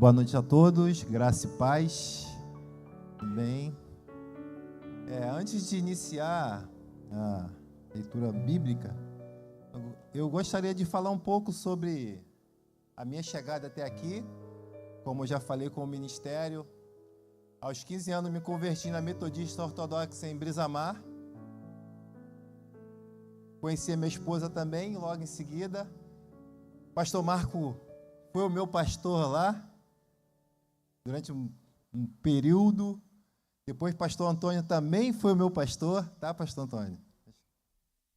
Boa noite a todos, graça e paz. Bem, antes de iniciar a leitura bíblica, eu gostaria de falar um pouco sobre a minha chegada até aqui. Como eu já falei com o ministério, aos 15 anos me converti na Metodista Ortodoxa em Brisamar. Conheci a minha esposa também, logo em seguida. Pastor Marco foi o meu pastor lá, durante um período. Depois pastor Antônio também foi o meu pastor, tá, pastor Antônio?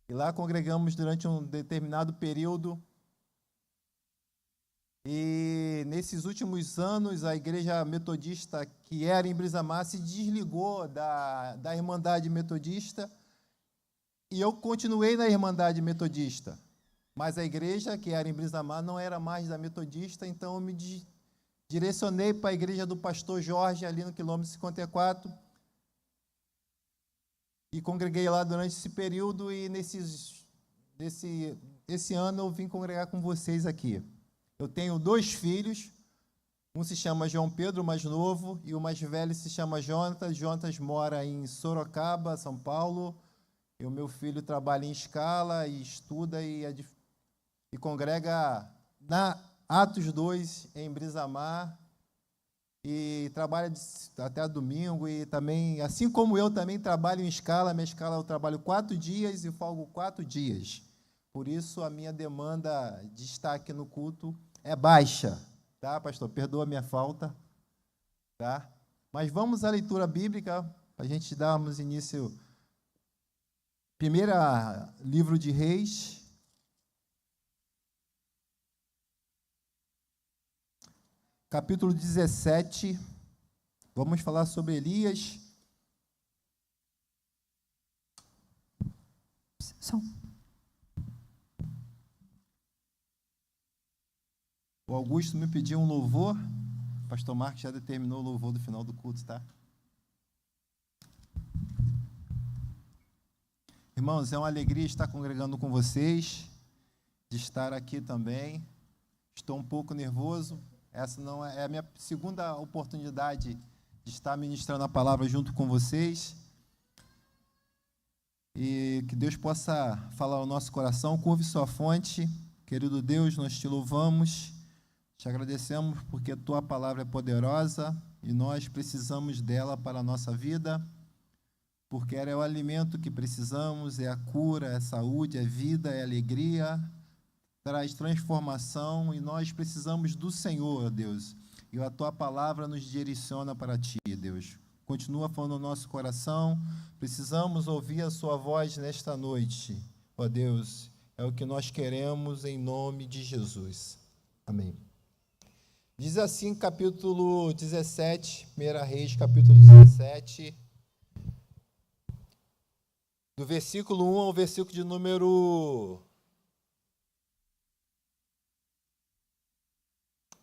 E lá congregamos durante um determinado período. E nesses últimos anos, a igreja metodista, que era em Brisamar, se desligou da Irmandade Metodista, e eu continuei na Irmandade Metodista. Mas a igreja, que era em Brisamar, não era mais da Metodista, então eu me direcionei para a igreja do pastor Jorge, ali no quilômetro 54, e congreguei lá durante esse período, e esse ano eu vim congregar com vocês aqui. Eu tenho 2 filhos, um se chama João Pedro, o mais novo, e o mais velho se chama Jonatas. Jonatas mora em Sorocaba, São Paulo, e o meu filho trabalha em Escala, e estuda e congrega na Atos 2, em Brisamar, e trabalha até domingo, e também, assim como eu também trabalho em Escala. Minha Escala eu trabalho 4 dias e folgo 4 dias. Por isso a minha demanda de estar aqui no culto é baixa, tá, pastor? Perdoa a minha falta, tá? Mas vamos à leitura bíblica, para a gente darmos início. Primeiro livro de Reis, capítulo 17, vamos falar sobre Elias. O Augusto me pediu um louvor, o pastor Marcos já determinou o louvor do final do culto, tá? Irmãos, é uma alegria estar congregando com vocês, de estar aqui também. Estou um pouco nervoso. Essa não é a minha segunda oportunidade de estar ministrando a palavra junto com vocês. E que Deus possa falar ao nosso coração. Curve sua fonte. Querido Deus, nós te louvamos, te agradecemos porque a tua palavra é poderosa e nós precisamos dela para a nossa vida, porque ela é o alimento que precisamos, é a cura, é a saúde, é a vida, é a alegria, traz transformação, e nós precisamos do Senhor, Deus, e a tua palavra nos direciona para ti, Deus. Continua falando no nosso coração, precisamos ouvir a sua voz nesta noite, ó Deus, é o que nós queremos em nome de Jesus. Amém. Diz assim, capítulo 17, 1 Reis, capítulo 17, do versículo 1 ao versículo de número...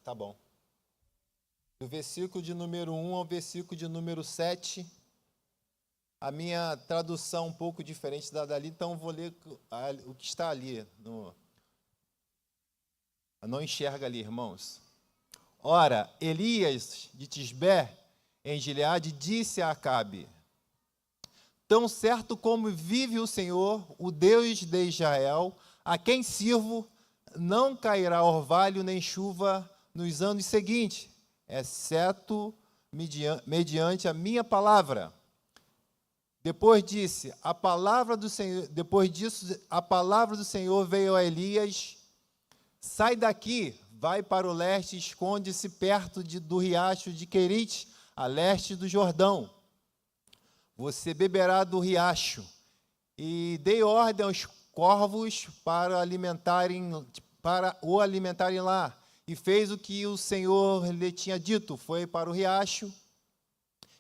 Tá bom. Do versículo de número 1 ao versículo de número 7. A minha tradução um pouco diferente da dali, então vou ler o que está ali. Não enxerga ali, irmãos. Ora, Elias de Tisbé, em Gileade, disse a Acabe: tão certo como vive o Senhor, o Deus de Israel, a quem sirvo, não cairá orvalho nem chuva nos anos seguintes, exceto mediante a minha palavra. Depois disso, a palavra do Senhor veio a Elias: sai daqui, vai para o leste, esconde-se perto do riacho de Querite, a leste do Jordão. Você beberá do riacho. E dei ordem aos corvos para o alimentarem lá. E fez o que o Senhor lhe tinha dito. Foi para o riacho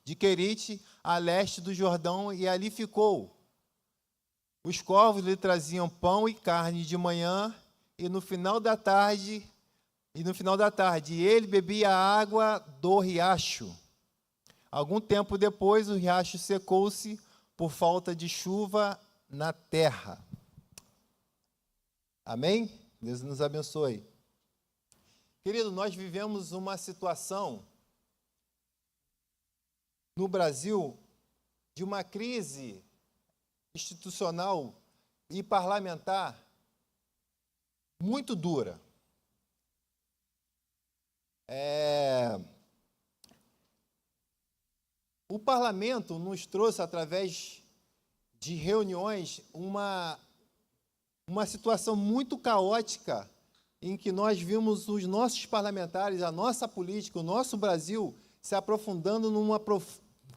de Querite, a leste do Jordão, e ali ficou. Os corvos lhe traziam pão e carne de manhã, e no final da tarde ele bebia a água do riacho. Algum tempo depois, o riacho secou-se por falta de chuva na terra. Amém? Deus nos abençoe. Querido, nós vivemos uma situação no Brasil de uma crise institucional e parlamentar muito dura. O parlamento nos trouxe, através de reuniões, uma situação muito caótica em que nós vimos os nossos parlamentares, a nossa política, o nosso Brasil se aprofundando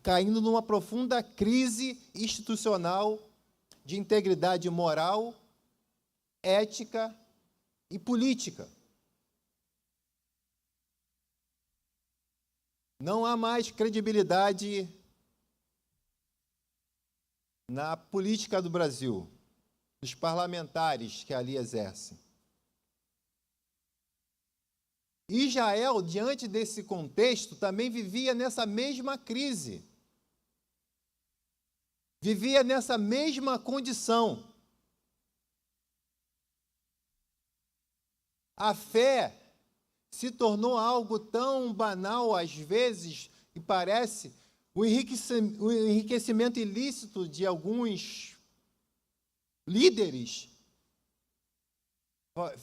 caindo numa profunda crise institucional de integridade moral, ética e política. Não há mais credibilidade na política do Brasil, dos parlamentares que ali exercem. Israel, diante desse contexto, também vivia nessa mesma crise. Vivia nessa mesma condição. A fé se tornou algo tão banal, às vezes, e parece, o enriquecimento ilícito de alguns líderes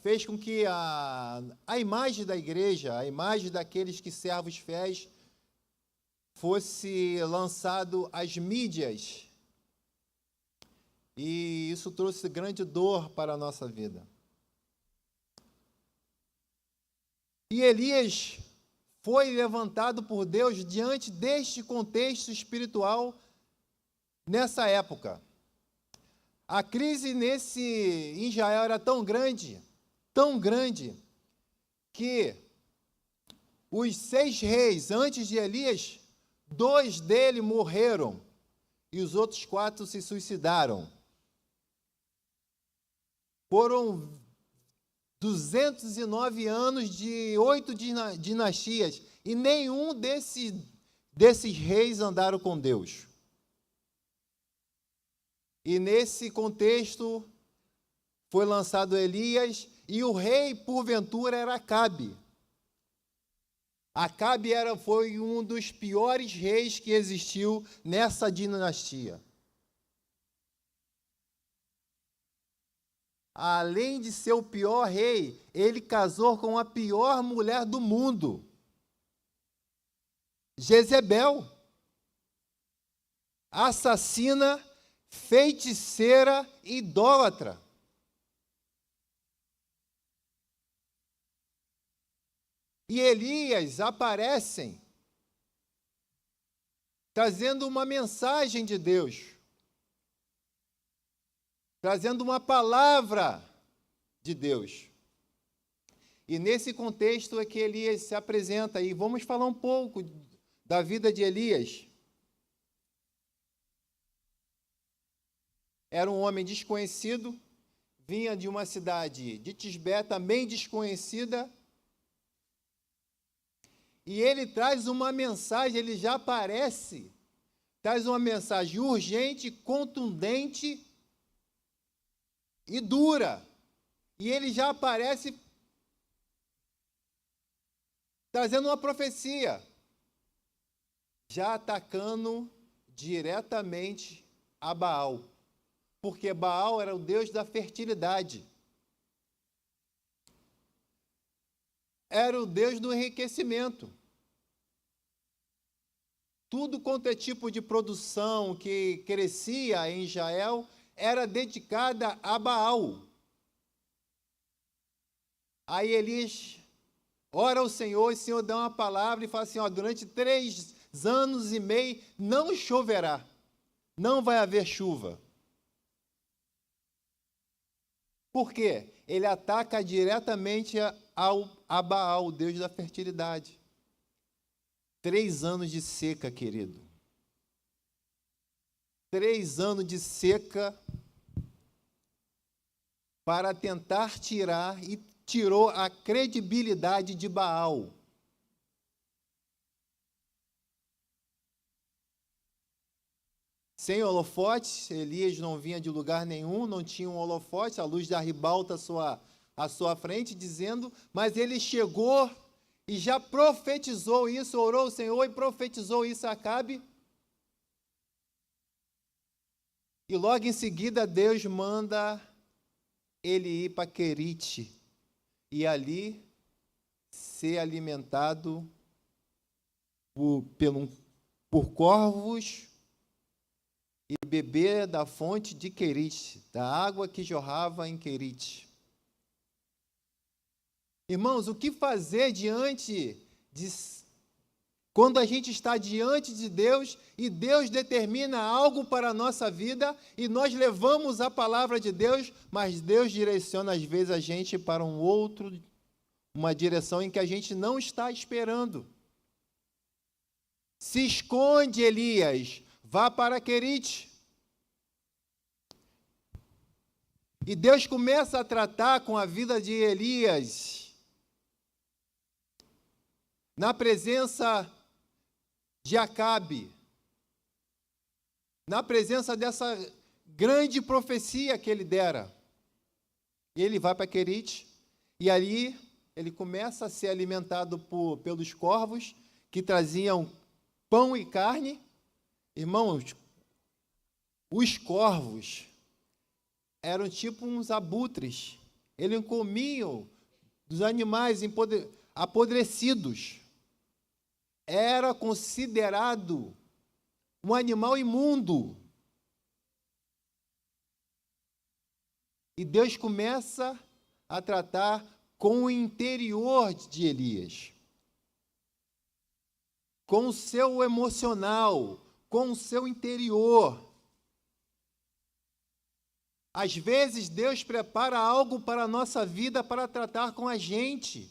fez com que a imagem da igreja, a imagem daqueles que servem os fiéis, fosse lançado às mídias. E isso trouxe grande dor para a nossa vida. E Elias foi levantado por Deus diante deste contexto espiritual nessa época. A crise em Israel era tão grande, que os 6 reis antes de Elias, 2 deles morreram e os outros 4 se suicidaram. Foram 209 anos de 8 dinastias e nenhum desses reis andaram com Deus. E nesse contexto foi lançado Elias, e o rei, porventura, era Acabe. Acabe foi um dos piores reis que existiu nessa dinastia. Além de ser o pior rei, ele casou com a pior mulher do mundo, Jezebel, assassina, feiticeira, idólatra. E Elias aparecem trazendo uma mensagem de Deus, trazendo uma palavra de Deus. E nesse contexto é que Elias se apresenta, e vamos falar um pouco da vida de Elias. Era um homem desconhecido, vinha de uma cidade de Tisbé, também desconhecida, e ele traz uma mensagem, ele já aparece, traz uma mensagem urgente, contundente e dura. E ele já aparece trazendo uma profecia, já atacando diretamente a Baal, porque Baal era o deus da fertilidade, era o deus do enriquecimento. Tudo quanto é tipo de produção que crescia em Israel era dedicada a Baal. Aí Elias ora ao Senhor, e o Senhor dá uma palavra e fala assim, durante 3 anos e meio não choverá, não vai haver chuva. Por quê? Ele ataca diretamente a Baal, o deus da fertilidade. 3 anos de seca, querido. 3 anos de seca para tentar tirar, e tirou a credibilidade de Baal. Sem holofote, Elias não vinha de lugar nenhum, não tinha um holofote, a luz da ribalta, sua à sua frente, dizendo, mas ele chegou e já profetizou isso, orou ao Senhor e profetizou isso a Acabe. E logo em seguida Deus manda ele ir para Querite e ali ser alimentado por corvos e beber da fonte de Querite, da água que jorrava em Querite. Irmãos, o que fazer quando a gente está diante de Deus e Deus determina algo para a nossa vida e nós levamos a palavra de Deus, mas Deus direciona às vezes a gente para uma direção em que a gente não está esperando. Se esconde, Elias, vá para Querite. E Deus começa a tratar com a vida de Elias na presença de Acabe, na presença dessa grande profecia que ele dera. E ele vai para Querite, e ali ele começa a ser alimentado pelos corvos, que traziam pão e carne. Irmãos, os corvos eram tipo uns abutres, eles comiam dos animais apodrecidos. Era considerado um animal imundo. E Deus começa a tratar com o interior de Elias, com o seu emocional, com o seu interior. Às vezes Deus prepara algo para a nossa vida para tratar com a gente.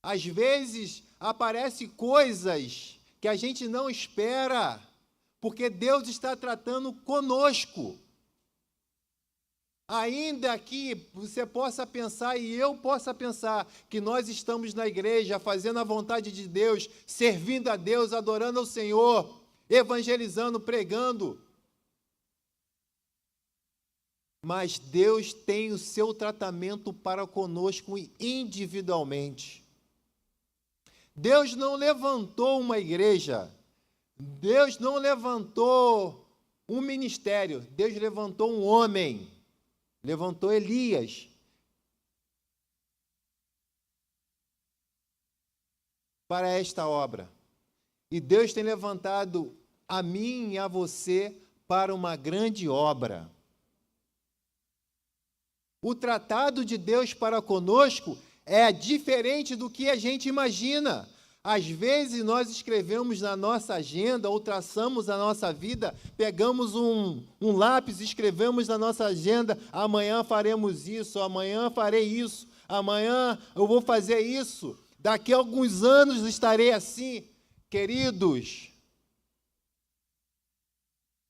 Às vezes aparecem coisas que a gente não espera, porque Deus está tratando conosco. Ainda que você possa pensar, e eu possa pensar, que nós estamos na igreja fazendo a vontade de Deus, servindo a Deus, adorando ao Senhor, evangelizando, pregando. Mas Deus tem o seu tratamento para conosco individualmente. Deus não levantou uma igreja, Deus não levantou um ministério, Deus levantou um homem, levantou Elias para esta obra. E Deus tem levantado a mim e a você para uma grande obra. O tratado de Deus para conosco é diferente do que a gente imagina. Às vezes nós escrevemos na nossa agenda ou traçamos a nossa vida, pegamos um lápis e escrevemos na nossa agenda, amanhã faremos isso, amanhã farei isso, amanhã eu vou fazer isso, daqui a alguns anos estarei assim. Queridos,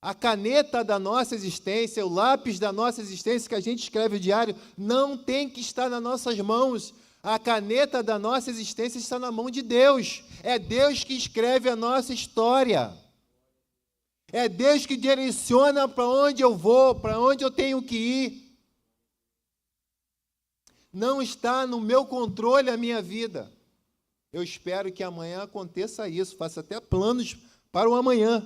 a caneta da nossa existência, o lápis da nossa existência que a gente escreve o diário, não tem que estar nas nossas mãos. A caneta da nossa existência está na mão de Deus. É Deus que escreve a nossa história. É Deus que direciona para onde eu vou, para onde eu tenho que ir. Não está no meu controle a minha vida. Eu espero que amanhã aconteça isso, faça até planos para o amanhã.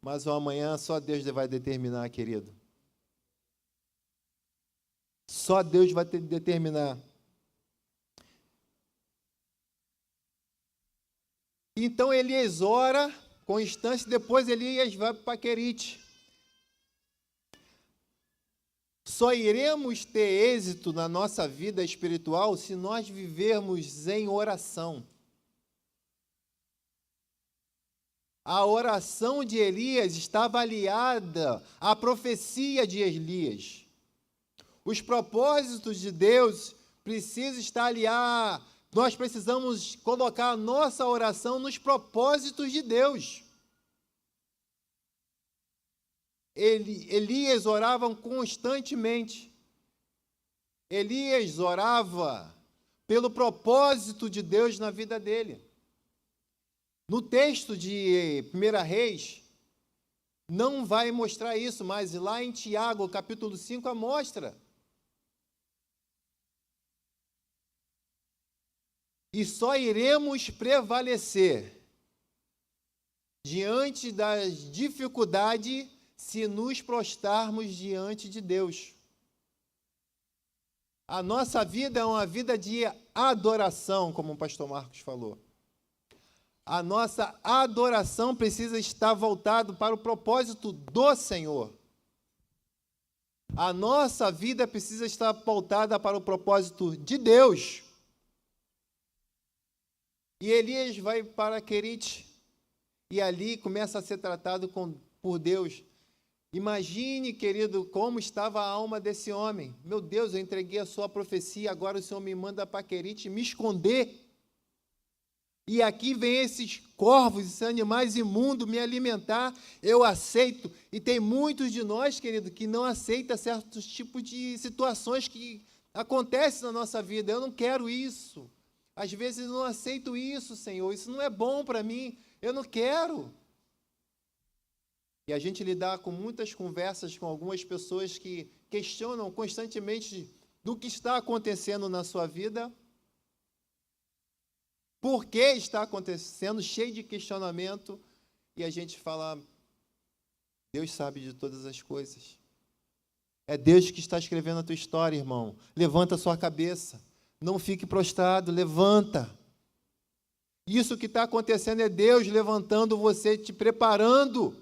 Mas o amanhã só Deus vai determinar, querido. Só Deus vai determinar. Então Elias ora com instância, depois Elias vai para Querite. Só iremos ter êxito na nossa vida espiritual se nós vivermos em oração. A oração de Elias estava aliada à profecia de Elias. Os propósitos de Deus precisam estar aliados. Nós precisamos colocar a nossa oração nos propósitos de Deus. Elias orava constantemente. Elias orava pelo propósito de Deus na vida dele. No texto de 1 Reis, não vai mostrar isso, mas lá em Tiago, capítulo 5, mostra. E só iremos prevalecer diante das dificuldades se nos prostrarmos diante de Deus. A nossa vida é uma vida de adoração, como o pastor Marcos falou. A nossa adoração precisa estar voltada para o propósito do Senhor. A nossa vida precisa estar voltada para o propósito de Deus. E Elias vai para Querite, e ali começa a ser tratado por Deus. Imagine, querido, como estava a alma desse homem. Meu Deus, eu entreguei a sua profecia, agora o Senhor me manda para Querite me esconder. E aqui vem esses corvos, esses animais imundos me alimentar, eu aceito. E tem muitos de nós, querido, que não aceitam certos tipos de situações que acontecem na nossa vida. Eu não quero isso. Às vezes eu não aceito isso, Senhor. Isso não é bom para mim. Eu não quero. E a gente lidar com muitas conversas com algumas pessoas que questionam constantemente do que está acontecendo na sua vida. Por que está acontecendo, cheio de questionamento, e a gente fala, Deus sabe de todas as coisas. É Deus que está escrevendo a tua história, irmão. Levanta a sua cabeça, não fique prostrado, levanta. Isso que está acontecendo é Deus levantando você, te preparando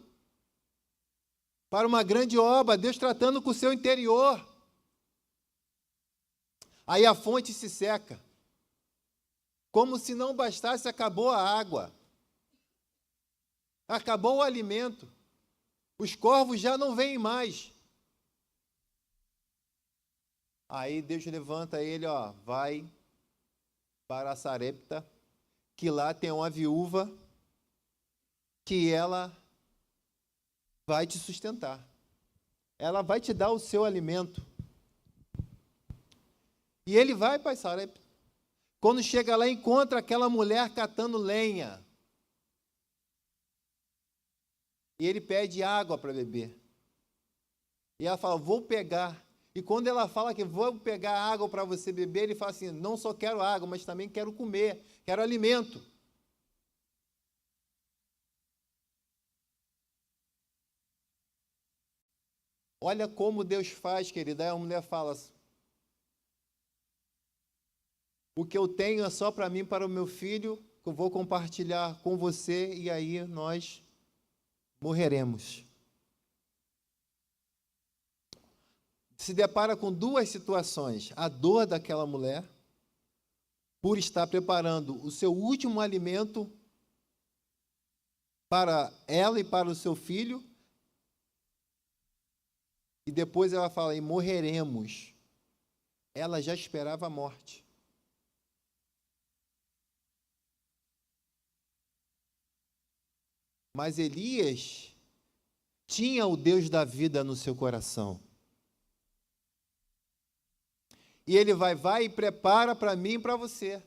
para uma grande obra, Deus tratando com o seu interior. Aí a fonte se seca. Como se não bastasse, acabou a água. Acabou o alimento. Os corvos já não vêm mais. Aí Deus levanta ele, vai para Sarepta, que lá tem uma viúva, que ela vai te sustentar. Ela vai te dar o seu alimento. E ele vai para Sarepta. Quando chega lá, encontra aquela mulher catando lenha. E ele pede água para beber. E ela fala, vou pegar. E quando ela fala que vou pegar água para você beber, ele fala assim, não só quero água, mas também quero comer, quero alimento. Olha como Deus faz, querida. Aí a mulher fala, o que eu tenho é só para mim, para o meu filho, que eu vou compartilhar com você, e aí nós morreremos. Se depara com duas situações. A dor daquela mulher, por estar preparando o seu último alimento para ela e para o seu filho, e depois ela fala, e morreremos. Ela já esperava a morte. Mas Elias tinha o Deus da vida no seu coração. E ele vai e prepara para mim e para você.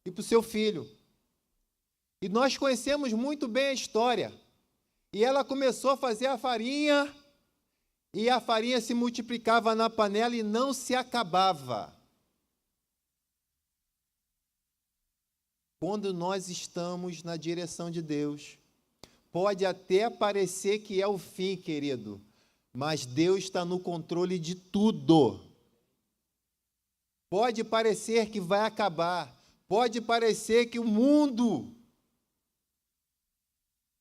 E para o seu filho. E nós conhecemos muito bem a história. E ela começou a fazer a farinha. E a farinha se multiplicava na panela e não se acabava. Quando nós estamos na direção de Deus, pode até parecer que é o fim, querido, mas Deus está no controle de tudo. Pode parecer que vai acabar, pode parecer que o mundo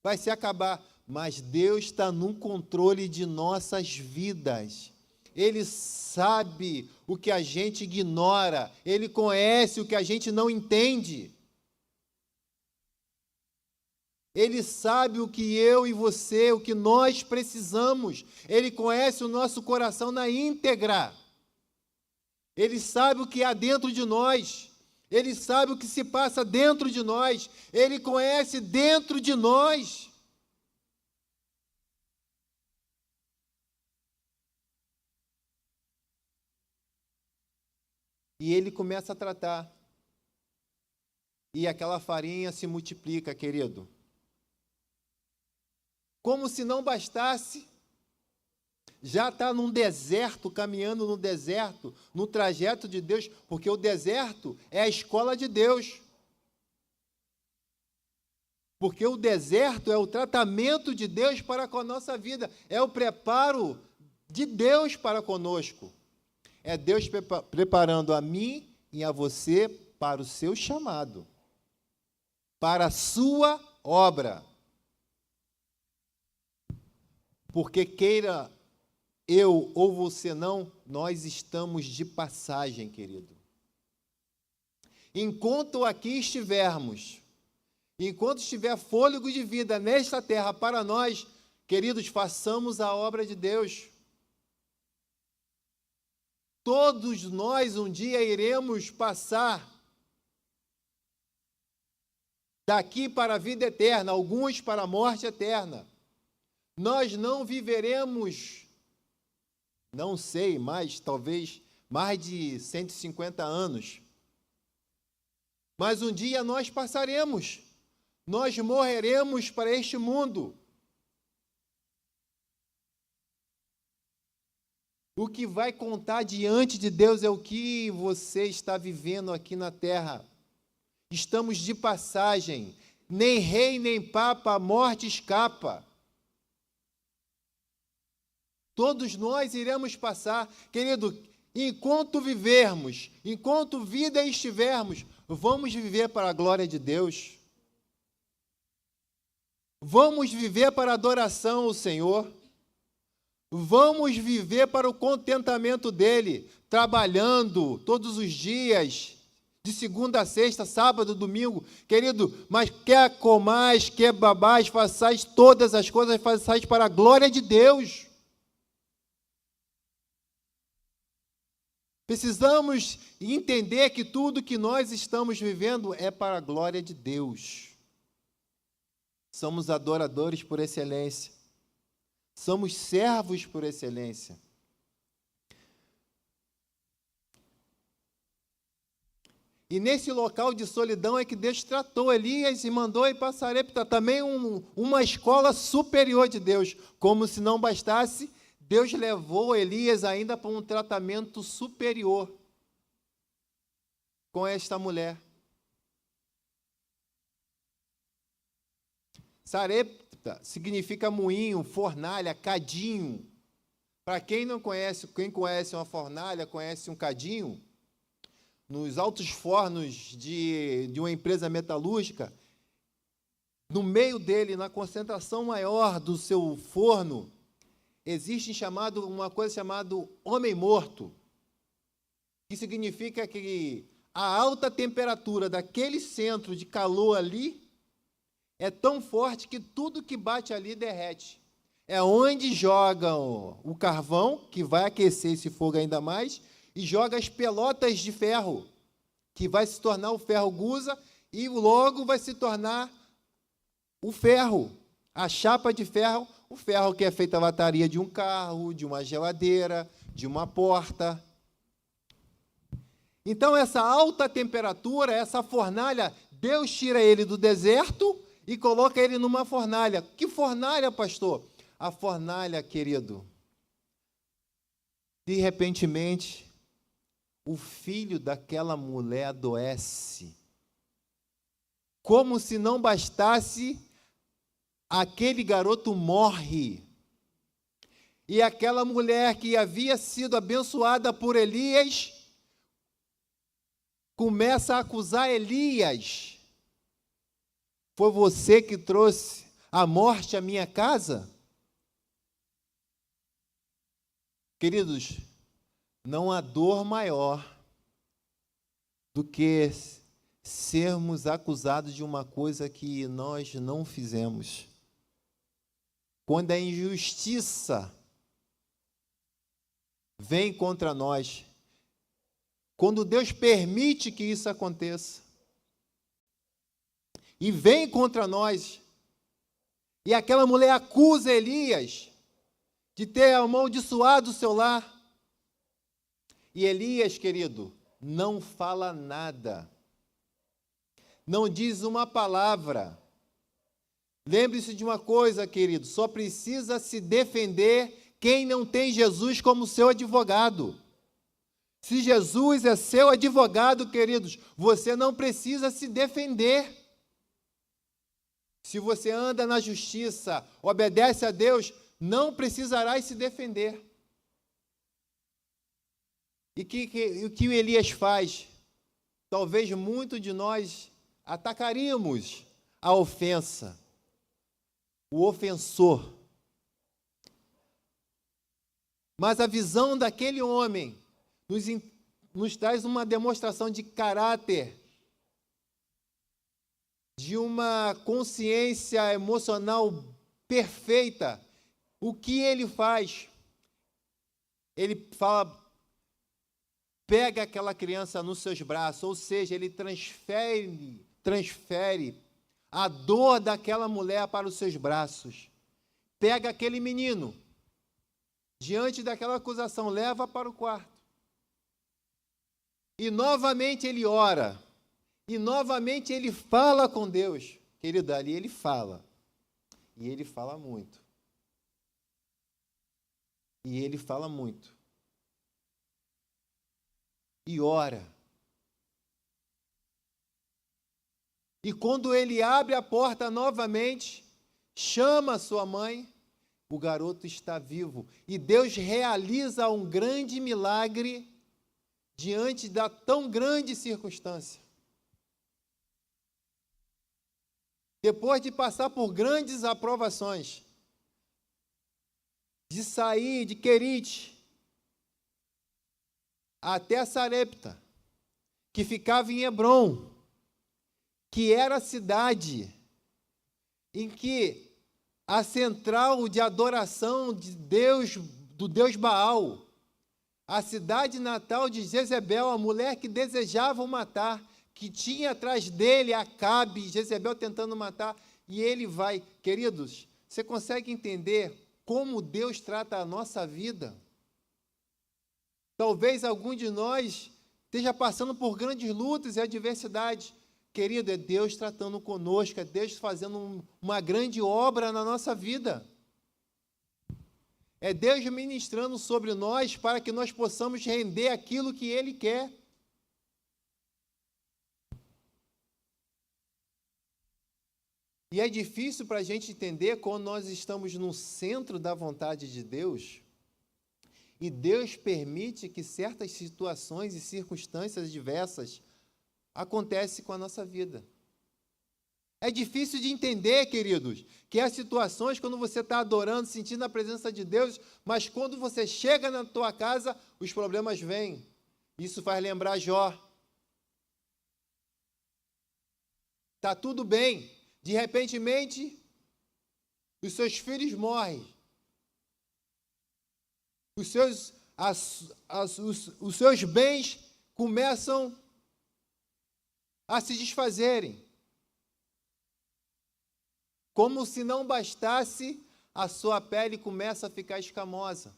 vai se acabar, mas Deus está no controle de nossas vidas. Ele sabe o que a gente ignora, Ele conhece o que a gente não entende. Ele sabe o que eu e você, o que nós precisamos. Ele conhece o nosso coração na íntegra. Ele sabe o que há dentro de nós. Ele sabe o que se passa dentro de nós. Ele conhece dentro de nós. E ele começa a tratar. E aquela farinha se multiplica, querido. Como se não bastasse, já está num deserto, caminhando no deserto, no trajeto de Deus, porque o deserto é a escola de Deus. Porque o deserto é o tratamento de Deus para com a nossa vida, é o preparo de Deus para conosco. É Deus preparando a mim e a você para o seu chamado, para a sua obra. Porque queira eu ou você não, nós estamos de passagem, querido. Enquanto aqui estivermos, enquanto estiver fôlego de vida nesta terra para nós, queridos, façamos a obra de Deus. Todos nós um dia iremos passar daqui para a vida eterna, alguns para a morte eterna. Nós não viveremos, não sei, mas talvez mais de 150 anos. Mas um dia nós passaremos, nós morreremos para este mundo. O que vai contar diante de Deus é o que você está vivendo aqui na terra. Estamos de passagem, nem rei nem papa, a morte escapa. Todos nós iremos passar, querido, enquanto vivermos, enquanto vida estivermos, vamos viver para a glória de Deus. Vamos viver para a adoração ao Senhor. Vamos viver para o contentamento dEle, trabalhando todos os dias, de segunda a sexta, sábado, domingo. Querido, mas quer comais, quer babás, façais todas as coisas, façais para a glória de Deus. Precisamos entender que tudo que nós estamos vivendo é para a glória de Deus. Somos adoradores por excelência. Somos servos por excelência. E nesse local de solidão é que Deus tratou Elias e mandou ir para Sarepta, também uma escola superior de Deus. Como se não bastasse, Deus levou Elias ainda para um tratamento superior com esta mulher. Sarepta significa moinho, fornalha, cadinho. Para quem não conhece, quem conhece uma fornalha, conhece um cadinho, nos altos fornos de uma empresa metalúrgica, no meio dele, na concentração maior do seu forno, existe uma coisa chamada homem morto, que significa que a alta temperatura daquele centro de calor ali é tão forte que tudo que bate ali derrete. É onde jogam o carvão, que vai aquecer esse fogo ainda mais, e joga as pelotas de ferro, que vai se tornar o ferro gusa, e logo vai se tornar o ferro, a chapa de ferro, o ferro que é feito a lataria de um carro, de uma geladeira, de uma porta. Então, essa alta temperatura, essa fornalha, Deus tira ele do deserto e coloca ele numa fornalha. Que fornalha, pastor? A fornalha, querido. De repentemente, o filho daquela mulher adoece. Como se não bastasse, aquele garoto morre. E aquela mulher que havia sido abençoada por Elias começa a acusar Elias. Foi você que trouxe a morte à minha casa? Queridos, não há dor maior do que sermos acusados de uma coisa que nós não fizemos. Quando a injustiça vem contra nós, quando Deus permite que isso aconteça, e vem contra nós, e aquela mulher acusa Elias de ter amaldiçoado o seu lar, e Elias, querido, não fala nada, não diz uma palavra, Lembre-se de uma coisa, querido, só precisa se defender quem não tem Jesus como seu advogado. Se Jesus é seu advogado, queridos, você não precisa se defender. Se você anda na justiça, obedece a Deus, não precisarás se defender. E o que Elias faz? Talvez muito de nós atacaríamos a ofensa, o ofensor. Mas a visão daquele homem nos traz uma demonstração de caráter, de uma consciência emocional perfeita. O que ele faz? Ele fala, pega aquela criança nos seus braços, ou seja, ele transfere a dor daquela mulher para os seus braços. Pega aquele menino, diante daquela acusação, leva para o quarto. E novamente ele ora. E novamente ele fala com Deus. Querido, ali ele fala. E ele fala muito. E ele fala muito. E ora. E quando ele abre a porta novamente, chama a sua mãe, o garoto está vivo. E Deus realiza um grande milagre diante da tão grande circunstância. Depois de passar por grandes aprovações, de sair de Querite até Sarepta, que ficava em Hebrom, que era a cidade em que a central de adoração de Deus, do Deus Baal, a cidade natal de Jezebel, a mulher que desejava o matar, que tinha atrás dele Acabe, Jezebel tentando matar, e ele vai. Queridos, você consegue entender como Deus trata a nossa vida? Talvez algum de nós esteja passando por grandes lutas e adversidades. Querido, é Deus tratando conosco, é Deus fazendo uma grande obra na nossa vida. É Deus ministrando sobre nós para que nós possamos render aquilo que Ele quer. E é difícil para a gente entender quando nós estamos no centro da vontade de Deus e Deus permite que certas situações e circunstâncias diversas acontecem com a nossa vida. É difícil de entender, queridos, que há situações quando você está adorando, sentindo a presença de Deus, mas quando você chega na tua casa, os problemas vêm. Isso faz lembrar Jó. Está tudo bem. De repentemente, os seus filhos morrem. Os seus bens começam a se desfazerem. Como se não bastasse, a sua pele começa a ficar escamosa.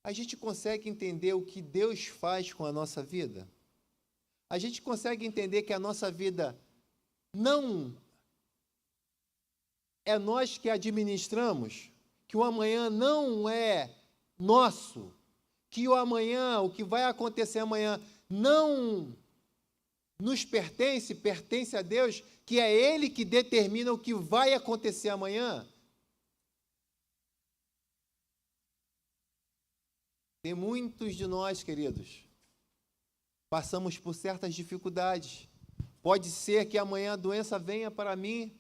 A gente consegue entender o que Deus faz com a nossa vida? A gente consegue entender que a nossa vida não é nós que administramos, que o amanhã não é nosso, que o amanhã, o que vai acontecer amanhã, não nos pertence, pertence a Deus, que é Ele que determina o que vai acontecer amanhã. Tem muitos de nós, queridos, passamos por certas dificuldades. Pode ser que amanhã a doença venha para mim.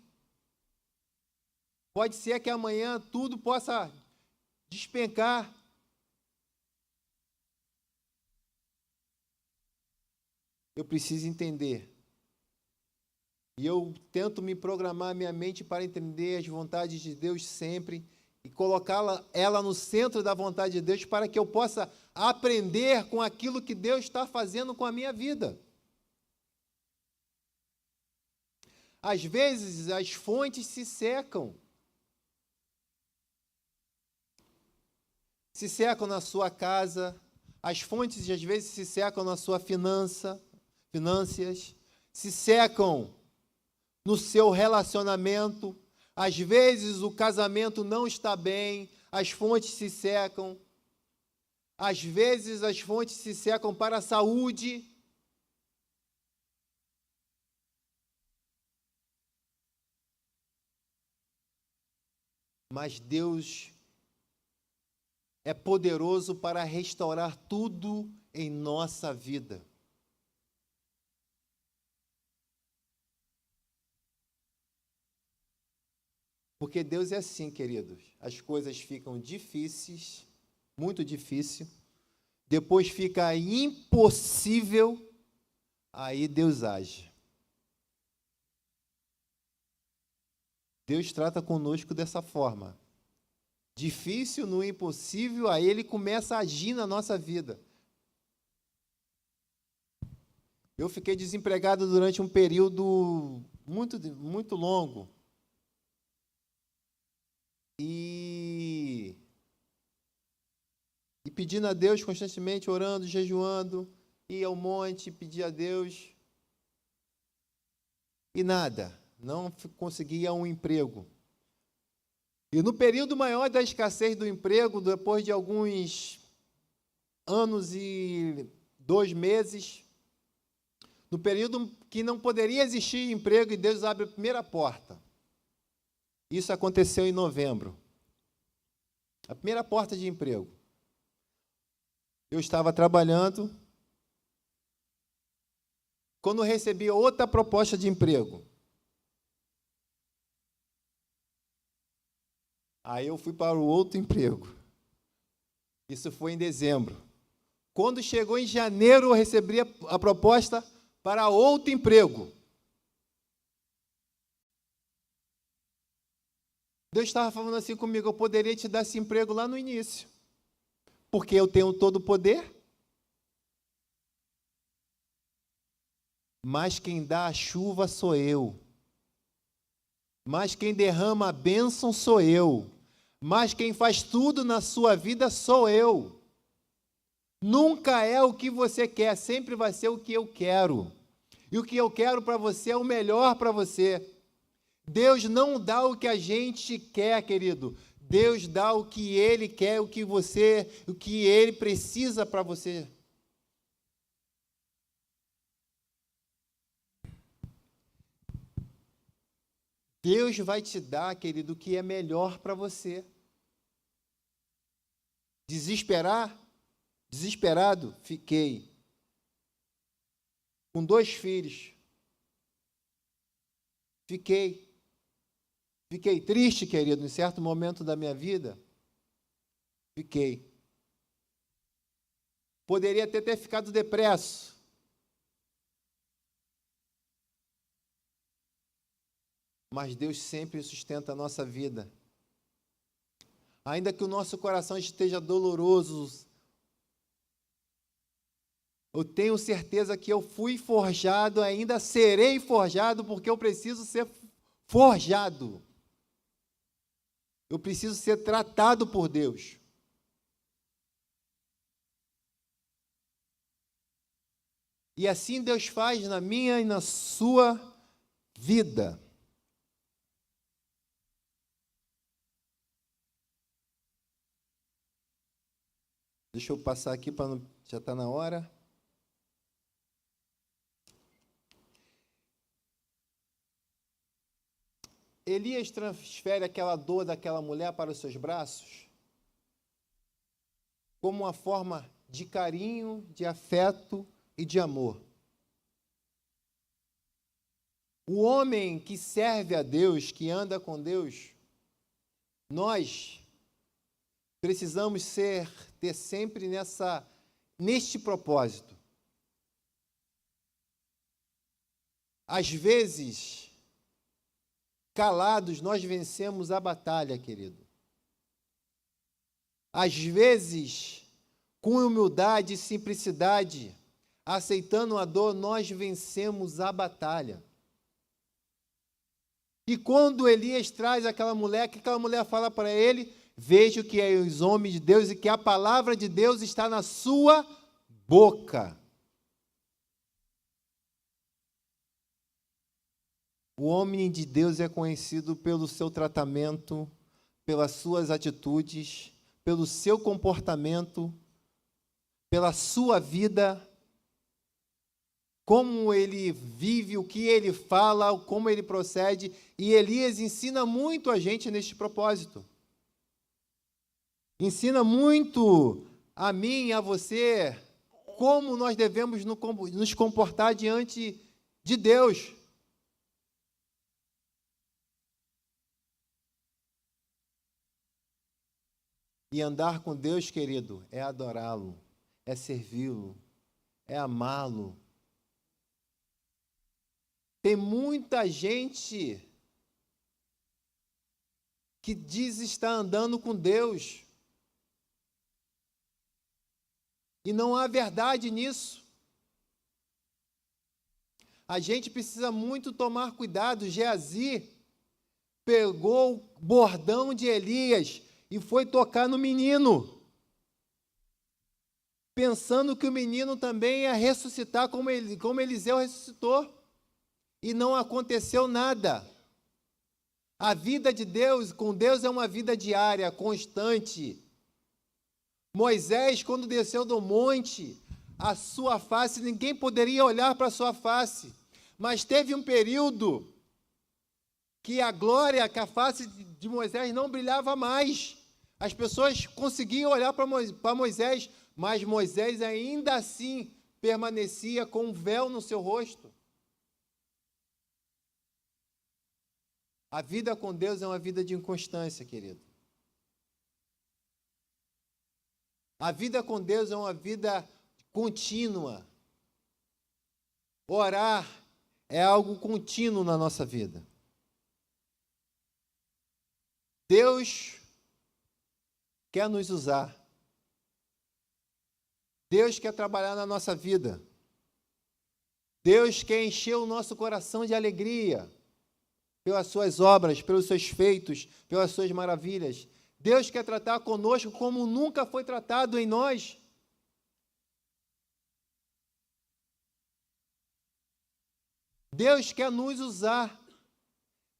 Pode ser que amanhã tudo possa despencar. Eu preciso entender. E eu tento me programar minha mente para entender as vontades de Deus sempre e colocá-la ela no centro da vontade de Deus para que eu possa aprender com aquilo que Deus está fazendo com a minha vida. Às vezes, as fontes se secam. Se secam na sua casa, as fontes, às vezes, se secam na sua finanças, se secam no seu relacionamento. Às vezes o casamento não está bem, as fontes se secam. Às vezes as fontes se secam para a saúde. Mas Deus é poderoso para restaurar tudo em nossa vida. Porque Deus é assim, queridos. As coisas ficam difíceis, muito difícil, depois fica impossível, aí Deus age. Deus trata conosco dessa forma. Difícil, no impossível, aí Ele começa a agir na nossa vida. Eu fiquei desempregado durante um período muito longo. E pedindo a Deus constantemente, orando, jejuando, ia ao monte, pedia a Deus. E nada, não conseguia um emprego. E no período maior da escassez do emprego, depois de alguns anos e 2 meses, no período que não poderia existir emprego, e Deus abre a primeira porta. Isso aconteceu em novembro. A primeira porta de emprego. Eu estava trabalhando, quando recebi outra proposta de emprego. Aí eu fui para o outro emprego. Isso foi em dezembro. Quando chegou em janeiro, eu recebi a proposta para outro emprego. Deus estava falando assim comigo, eu poderia te dar esse emprego lá no início, porque eu tenho todo o poder, mas quem dá a chuva sou eu, mas quem derrama a bênção sou eu, mas quem faz tudo na sua vida sou eu. Nunca é o que você quer, sempre vai ser o que eu quero, e o que eu quero para você é o melhor para você. Deus não dá o que a gente quer, querido. Deus dá o que Ele quer, o que Ele precisa para você. Deus vai te dar, querido, o que é melhor para você. Desesperado, fiquei. Com 2 filhos. Fiquei triste, querido, em certo momento da minha vida. Fiquei. Poderia ter ficado depresso. Mas Deus sempre sustenta a nossa vida. Ainda que o nosso coração esteja doloroso, eu tenho certeza que eu fui forjado, ainda serei forjado, porque eu preciso ser forjado. Eu preciso ser tratado por Deus. E assim Deus faz na minha e na sua vida. Deixa eu passar aqui para não... Já está na hora. Elias transfere aquela dor daquela mulher para os seus braços como uma forma de carinho, de afeto e de amor. O homem que serve a Deus, que anda com Deus, nós precisamos ter sempre neste propósito. Às vezes, calados, nós vencemos a batalha, querido. Às vezes, com humildade e simplicidade, aceitando a dor, nós vencemos a batalha. E quando Elias traz aquela mulher, que aquela mulher fala para ele, vejo que é os homens de Deus e que a palavra de Deus está na sua boca. O homem de Deus é conhecido pelo seu tratamento, pelas suas atitudes, pelo seu comportamento, pela sua vida, como ele vive, o que ele fala, como ele procede. E Elias ensina muito a gente neste propósito. Ensina muito a mim e a você como nós devemos nos comportar diante de Deus. E andar com Deus, querido, é adorá-lo, é servi-lo, é amá-lo. Tem muita gente que diz estar andando com Deus, e não há verdade nisso. A gente precisa muito tomar cuidado. Geazi pegou o bordão de Elias e foi tocar no menino, pensando que o menino também ia ressuscitar como Eliseu ressuscitou. E não aconteceu nada. A vida de Deus, com Deus, é uma vida diária, constante. Moisés, quando desceu do monte, a sua face, ninguém poderia olhar para a sua face. Mas teve um período que a glória, que a face de Moisés não brilhava mais. As pessoas conseguiam olhar para Moisés, mas Moisés ainda assim permanecia com um véu no seu rosto. A vida com Deus é uma vida de inconstância, querido. A vida com Deus é uma vida contínua. Orar é algo contínuo na nossa vida. Deus quer nos usar. Deus quer trabalhar na nossa vida. Deus quer encher o nosso coração de alegria pelas suas obras, pelos seus feitos, pelas suas maravilhas. Deus quer tratar conosco como nunca foi tratado em nós. Deus quer nos usar.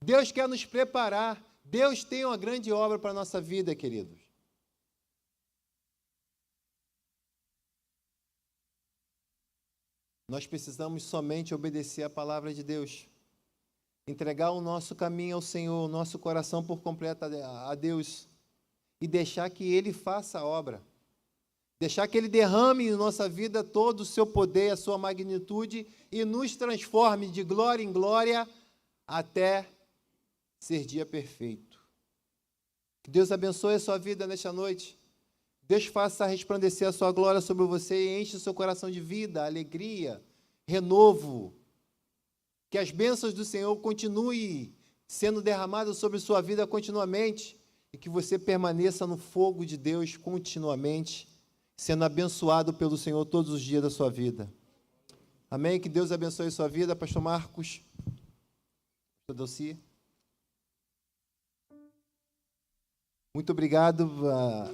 Deus quer nos preparar. Deus tem uma grande obra para a nossa vida, queridos. Nós precisamos somente obedecer a palavra de Deus. Entregar o nosso caminho ao Senhor, o nosso coração por completo a Deus. E deixar que Ele faça a obra. Deixar que Ele derrame em nossa vida todo o seu poder, a sua magnitude e nos transforme de glória em glória até ser dia perfeito. Que Deus abençoe a sua vida nesta noite. Deus faça resplandecer a sua glória sobre você e enche o seu coração de vida, alegria, renovo. Que as bênçãos do Senhor continuem sendo derramadas sobre sua vida continuamente e que você permaneça no fogo de Deus continuamente, sendo abençoado pelo Senhor todos os dias da sua vida. Amém? Que Deus abençoe a sua vida, Pastor Marcos, Pastor Delci. Muito obrigado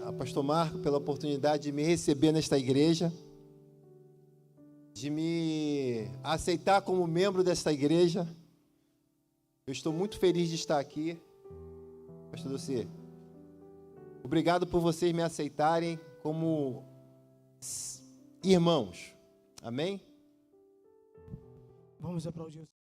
a Pastor Marco pela oportunidade de me receber nesta igreja, de me aceitar como membro desta igreja. Eu estou muito feliz de estar aqui. Pastor Delci, obrigado por vocês me aceitarem como irmãos. Amém? Vamos aplaudir.